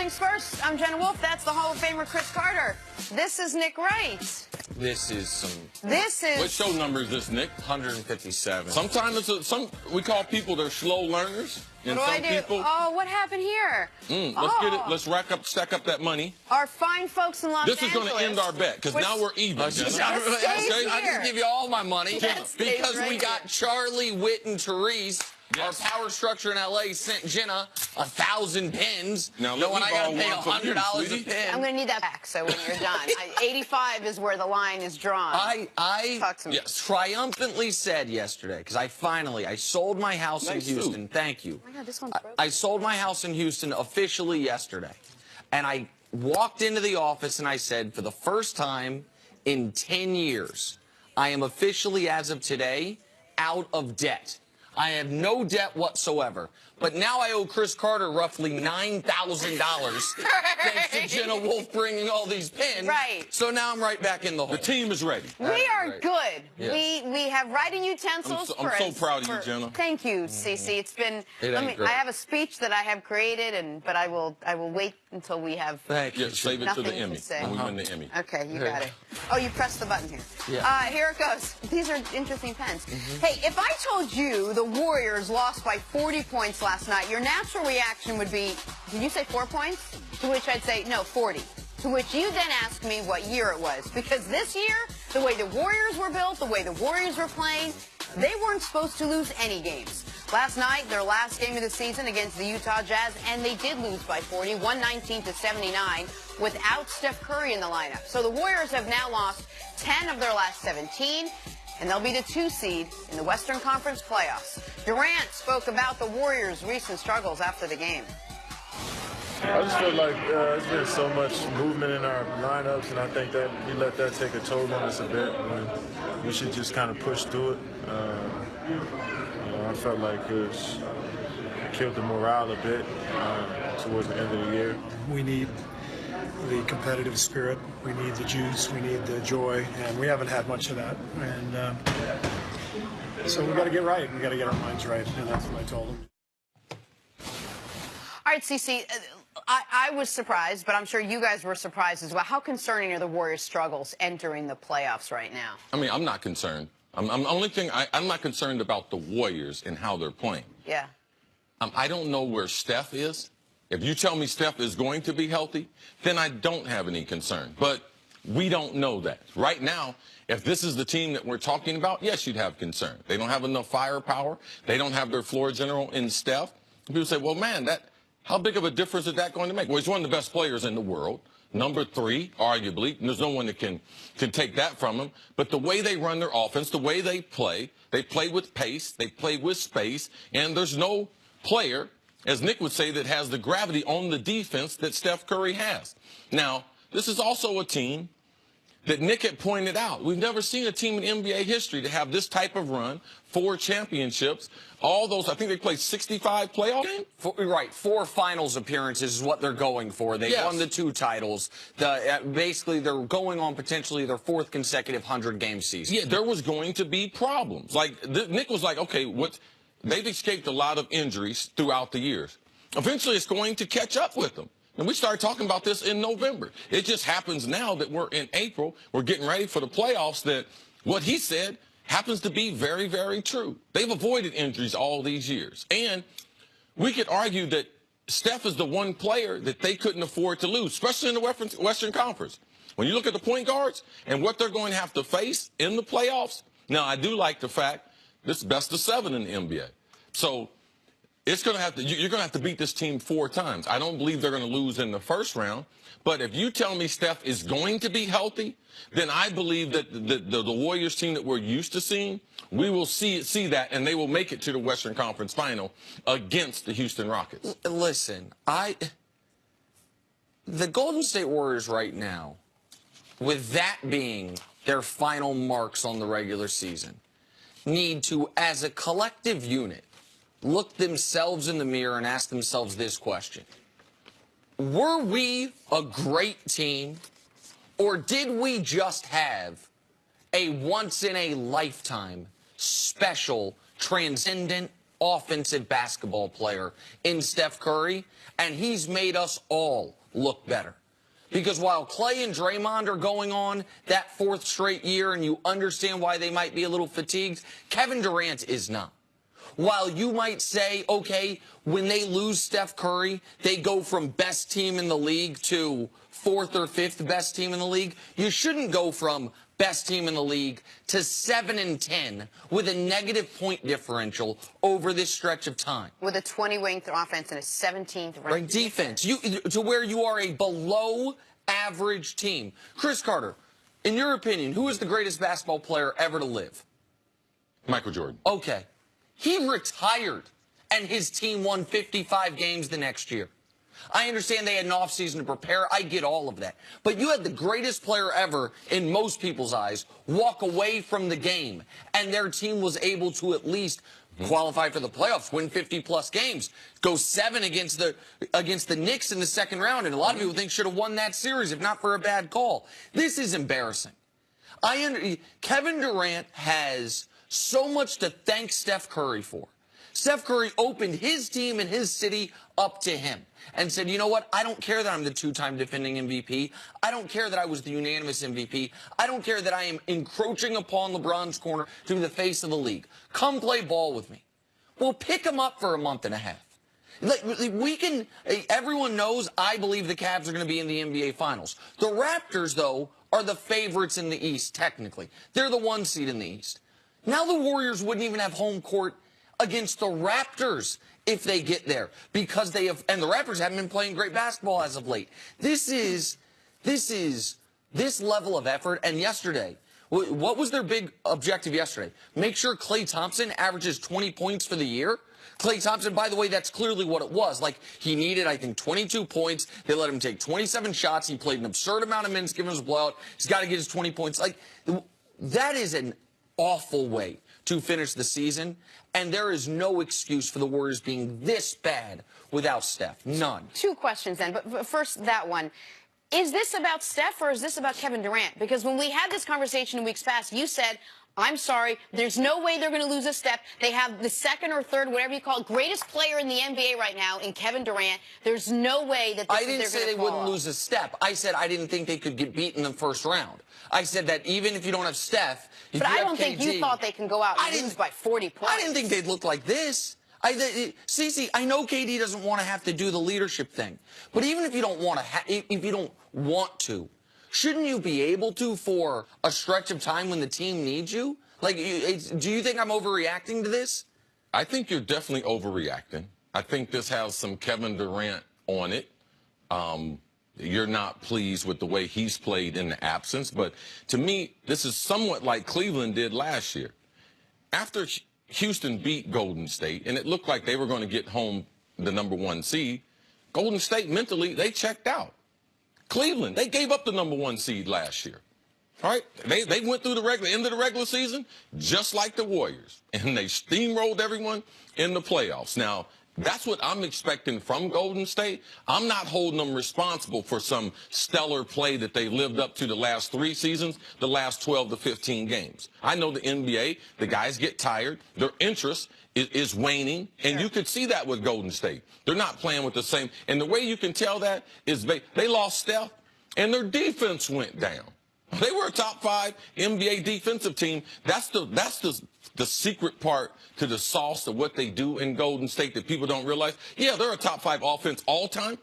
things first. I'm Jenna Wolf. That's the Hall of Famer Chris Carter. This is Nick Wright. This is some... This is... What show number is this, Nick? 157. Sometimes we call people they're slow learners. What do I do? Oh, what happened here? Let's get it. Let's stack up that money. Our fine folks in Los This Angeles. is going to end our bet because now we're even. I just give you all my money because we got Charlie, Whit, and Therese. Yes. Our power structure in L.A. sent Jenna 1,000 pins. Now, when I got to pay $100 a pin. I'm going to need that back, so when you're done. 85 is where the line is drawn. I triumphantly said yesterday, because I sold my house in Houston. Thank you. Oh my God, this one's broken. I sold my house in Houston officially yesterday. And I walked into the office and I said, for the first time in 10 years, I am officially, as of today, out of debt. I have no debt whatsoever. But now I owe Chris Carter roughly $9,000 thanks to Jenna Wolf bringing all these pins. Right. So now I'm right back in the hole. The team is ready. We are good. Yes. We have writing utensils. I'm so proud of you, Jenna. Thank you, Cece. It's been. I have a speech that I have created, but I will wait until we have. Thank you. Yeah, save it to the Emmy. When we win the Emmy. Okay, you got it. Oh, you pressed the button here. Yeah. Here it goes. These are interesting pens. Hey, if I told you the Warriors lost by 40 points last night, your natural reaction would be, did you say 4 points? To which I'd say, no, 40. To which you then ask me what year it was. Because this year, the way the Warriors were built, the way the Warriors were playing, they weren't supposed to lose any games. Last night, their last game of the season against the Utah Jazz, and they did lose by 40, 119-79, without Steph Curry in the lineup. So the Warriors have now lost 10 of their last 17, and they'll be the 2 seed in the Western Conference playoffs. Durant spoke about the Warriors' recent struggles after the game. I just feel like there's been so much movement in our lineups, and I think that we let that take a toll on us a bit. We should just kind of push through it. I felt like it killed the morale a bit towards the end of the year. We need the competitive spirit, we need the juice, we need the joy, and we haven't had much of that. And so we got to get right. We got to get our minds right, and that's what I told them. All right, Cece, I was surprised, but I'm sure you guys were surprised as well. How concerning are the Warriors' struggles entering the playoffs right now? I mean, I'm not concerned. I'm not concerned about the Warriors and how they're playing. Yeah. I don't know where Steph is. If you tell me Steph is going to be healthy, then I don't have any concern. But we don't know that. Right now, if this is the team that we're talking about, yes, you'd have concern. They don't have enough firepower. They don't have their floor general in Steph. People say, well, man, how big of a difference is that going to make? Well, he's one of the best players in the world. Number 3, arguably. And there's no one that can take that from him. But the way they run their offense, the way they play with pace, they play with space, and there's no player, as Nick would say, that has the gravity on the defense that Steph Curry has. Now, this is also a team that Nick had pointed out. We've never seen a team in NBA history to have this type of run, 4 championships, all those. I think they played 65 playoff games. Right, 4 finals appearances is what they're going for. They won the 2 titles. Basically, they're going on potentially their 4th consecutive 100-game season. Yeah, there was going to be problems. Nick was like, okay, they've escaped a lot of injuries throughout the years. Eventually, it's going to catch up with them. And we started talking about this in November. It just happens now that we're in April, we're getting ready for the playoffs, that what he said happens to be very, very true. They've avoided injuries all these years. And we could argue that Steph is the one player that they couldn't afford to lose, especially in the Western Conference. When you look at the point guards and what they're going to have to face in the playoffs, now I do like the fact this is best of 7 in the NBA. So you're going to have to beat this team 4 times. I don't believe they're going to lose in the first round. But if you tell me Steph is going to be healthy, then I believe that the Warriors team that we're used to seeing, we will see that, and they will make it to the Western Conference Final against the Houston Rockets. Listen, the Golden State Warriors right now, with that being their final marks on the regular season, need to, as a collective unit, look themselves in the mirror and ask themselves this question. Were we a great team, or did we just have a once-in-a-lifetime, special, transcendent offensive basketball player in Steph Curry, and he's made us all look better. Because while Clay and Draymond are going on that 4th straight year, and you understand why they might be a little fatigued, Kevin Durant is not. While you might say, okay, when they lose Steph Curry, they go from best team in the league to 4th or 5th best team in the league, you shouldn't go from best team in the league to 7-10 with a negative point differential over this stretch of time. With a 20-wing offense and a 17th ranked defense. To where you are a below average team. Chris Carter, in your opinion, who is the greatest basketball player ever to live? Michael Jordan. Okay. He retired, and his team won 55 games the next year. I understand they had an offseason to prepare. I get all of that. But you had the greatest player ever, in most people's eyes, walk away from the game, and their team was able to at least qualify for the playoffs, win 50-plus games, go 7 against the Knicks in the second round, and a lot of people think should have won that series if not for a bad call. This is embarrassing. Kevin Durant has so much to thank Steph Curry for. Steph Curry opened his team and his city up to him and said, you know what, I don't care that I'm the 2-time defending MVP. I don't care that I was the unanimous MVP. I don't care that I am encroaching upon LeBron's corner to be the face of the league. Come play ball with me. Well, pick him up for a month and a half. Everyone knows I believe the Cavs are going to be in the NBA Finals. The Raptors, though, are the favorites in the East, technically. They're the 1 seed in the East. Now the Warriors wouldn't even have home court against the Raptors if they get there, because they have, and the Raptors haven't been playing great basketball as of late. This level of effort. And yesterday, what was their big objective yesterday? Make sure Klay Thompson averages 20 points for the year. Klay Thompson, by the way, that's clearly what it was. Like, he needed, I think, 22 points. They let him take 27 shots. He played an absurd amount of minutes, given his blowout. He's got to get his 20 points. Like, that is an awful way to finish the season, and there is no excuse for the Warriors being this bad without Steph. None. 2 questions then, but first that one. Is this about Steph or is this about Kevin Durant? Because when we had this conversation in weeks past, you said, I'm sorry, there's no way they're going to lose a step. They have the 2nd or 3rd, whatever you call it, greatest player in the NBA right now in Kevin Durant. There's no way that I didn't say they wouldn't lose a step. I said I didn't think they could get beaten in the first round. I said that even if you don't have Steph, if but you I don't have think KD, you thought they can go out and lose by 40 points. I didn't think they'd look like this. Cece, I know KD doesn't want to have to do the leadership thing, but even if you don't want to, if you don't want to, shouldn't you be able to for a stretch of time when the team needs you? Like, do you think I'm overreacting to this? I think you're definitely overreacting. I think this has some Kevin Durant on it. You're not pleased with the way he's played in the absence. But to me, this is somewhat like Cleveland did last year. After Houston beat Golden State, and it looked like they were going to get home the #1 seed, Golden State mentally, they checked out. Cleveland, they gave up the #1 seed last year. All right, they went through the end of the regular season just like the Warriors, and they steamrolled everyone in the playoffs. Now, that's what I'm expecting from Golden State. I'm not holding them responsible for some stellar play that they lived up to the last 3 seasons, the last 12 to 15 games. I know the NBA, the guys get tired. Their interest is waning, and you could see that with Golden State. They're not playing with the same. And the way you can tell that is they lost Steph, and their defense went down. They were a top 5 NBA defensive team. That's the secret part to the sauce of what they do in Golden State that people don't realize. Yeah, they're a top 5 offense all time,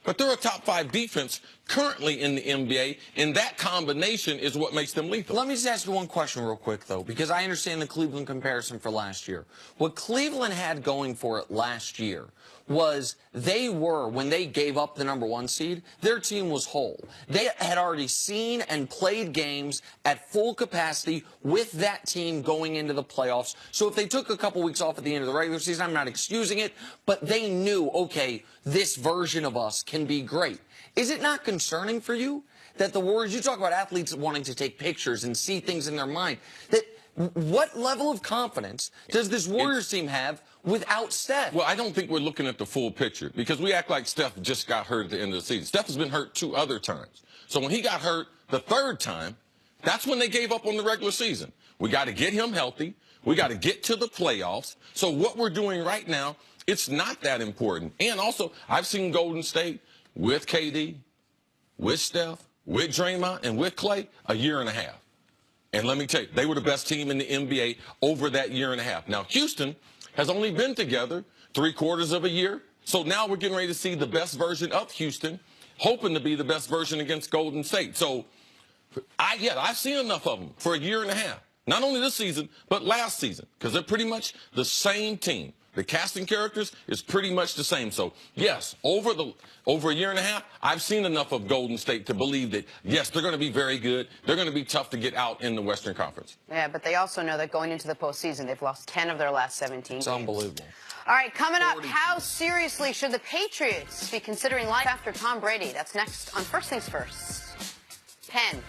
but they're a top 5 defense currently in the NBA, and that combination is what makes them lethal. Let me just ask you one question real quick, though, because I understand the Cleveland comparison for last year. What Cleveland had going for it last year was when they gave up the #1 seed, their team was whole. They had already seen and played games at full capacity with that team going into the playoffs. So if they took a couple weeks off at the end of the regular season, I'm not excusing it, but they knew, okay, this version of us can be great. Is it not concerning for you that the Warriors, you talk about athletes wanting to take pictures and see things in their mind, that what level of confidence does this Warriors team have without Steph? Well, I don't think we're looking at the full picture because we act like Steph just got hurt at the end of the season. Steph has been hurt 2 other times. So when he got hurt the 3rd time, that's when they gave up on the regular season. We got to get him healthy. We got to get to the playoffs. So what we're doing right now, it's not that important. And also, I've seen Golden State with KD, with Steph, with Draymond, and with Clay a year and a half. And let me tell you, they were the best team in the NBA over that year and a half. Now, Houston has only been together 3/4 of a year. So now we're getting ready to see the best version of Houston, hoping to be the best version against Golden State. So, I've seen enough of them for a year and a half. Not only this season, but last season, because they're pretty much the same team. The casting characters is pretty much the same. So, yes, over a year and a half, I've seen enough of Golden State to believe that, yes, they're going to be very good. They're going to be tough to get out in the Western Conference. Yeah, but they also know that going into the postseason, they've lost 10 of their last 17 It's games. unbelievable. All right, coming up, how seriously should the Patriots be considering life after Tom Brady? That's next on First Things First. Penn.